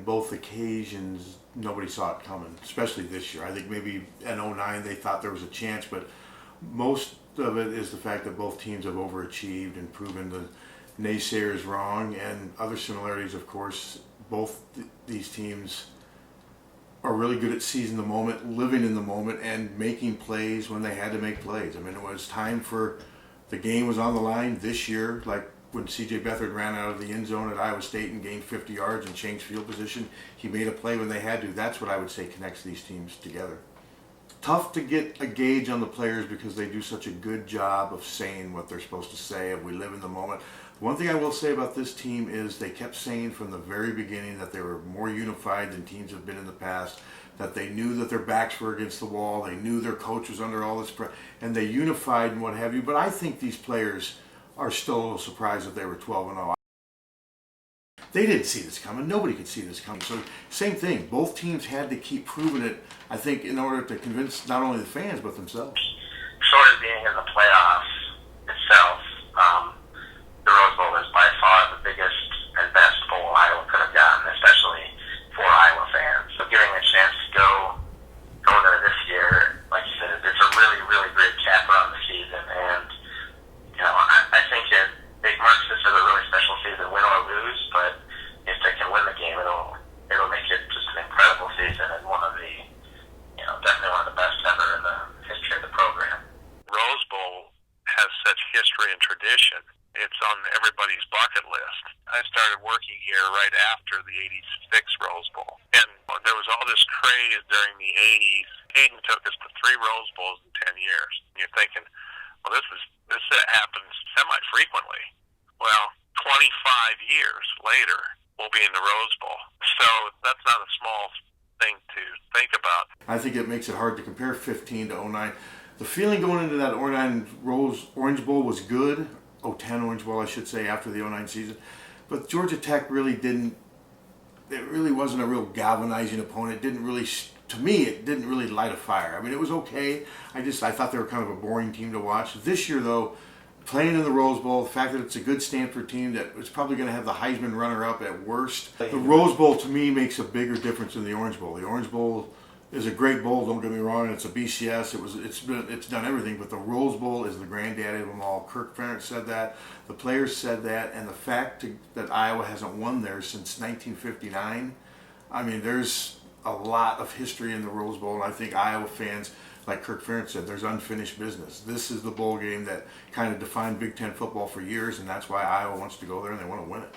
in both occasions, nobody saw it coming, especially this year. I think maybe in '09 they thought there was a chance, but most of it is the fact that both teams have overachieved and proven the naysayers wrong. And other similarities, of course, these teams are really good at seizing the moment, living in the moment, and making plays when they had to make plays. I mean, it was time for the game was on the line this year, like when C.J. Beathard ran out of the end zone at Iowa State and gained 50 yards and changed field position. He made a play when they had to. That's what I would say connects these teams together. Tough to get a gauge on the players because they do such a good job of saying what they're supposed to say, and we live in the moment. One thing I will say about this team is they kept saying from the very beginning that they were more unified than teams have been in the past, that they knew that their backs were against the wall, they knew their coach was under all this pressure, and they unified and what have you. But I think these players are still a little surprised that they were 12-0. They didn't see this coming. Nobody could see this coming. So same thing. Both teams had to keep proving it, I think, in order to convince not only the fans but themselves. Short of being in the playoffs itself, the Rose Bowl is by far the biggest and best bowl Iowa could have gotten, especially for Iowa fans. So getting a chance to go there this year, like you said, it's a really, really great capper on the season. And, I think it marks this as a really special season, win or lose, but if they can win the game, it'll make it just an incredible season and one of the, definitely one of the best ever in the history of the program. Rose Bowl has such history and tradition. It's on everybody's bucket list. I started working here right after the '86 Rose Bowl. And there was all this craze during the '80s. Hayden took us to 3 Rose Bowls in 10 years. And you're thinking, well, this happens semi-frequently. Well, 25 years later, we'll be in the Rose Bowl. So that's not a small thing to think about. I think it makes it hard to compare 15 to '09. The feeling going into that '09 Orange Bowl was good. 010 Orange Bowl, I should say, after the '09 season. But Georgia Tech really didn't, it really wasn't a real galvanizing opponent. It didn't really, to me, it didn't really light a fire. I mean, it was okay. I thought they were kind of a boring team to watch. This year, though, playing in the Rose Bowl, the fact that it's a good Stanford team that is probably going to have the Heisman runner-up at worst. The Rose Bowl, to me, makes a bigger difference than the Orange Bowl. The Orange Bowl is a great bowl, don't get me wrong. It's a BCS. It's done everything, but the Rose Bowl is the granddaddy of them all. Kirk Ferentz said that. The players said that, and the fact that Iowa hasn't won there since 1959. I mean, there's a lot of history in the Rose Bowl, and I think Iowa fans, like Kirk Ferentz said, there's unfinished business. This is the bowl game that kind of defined Big Ten football for years, and that's why Iowa wants to go there and they want to win it.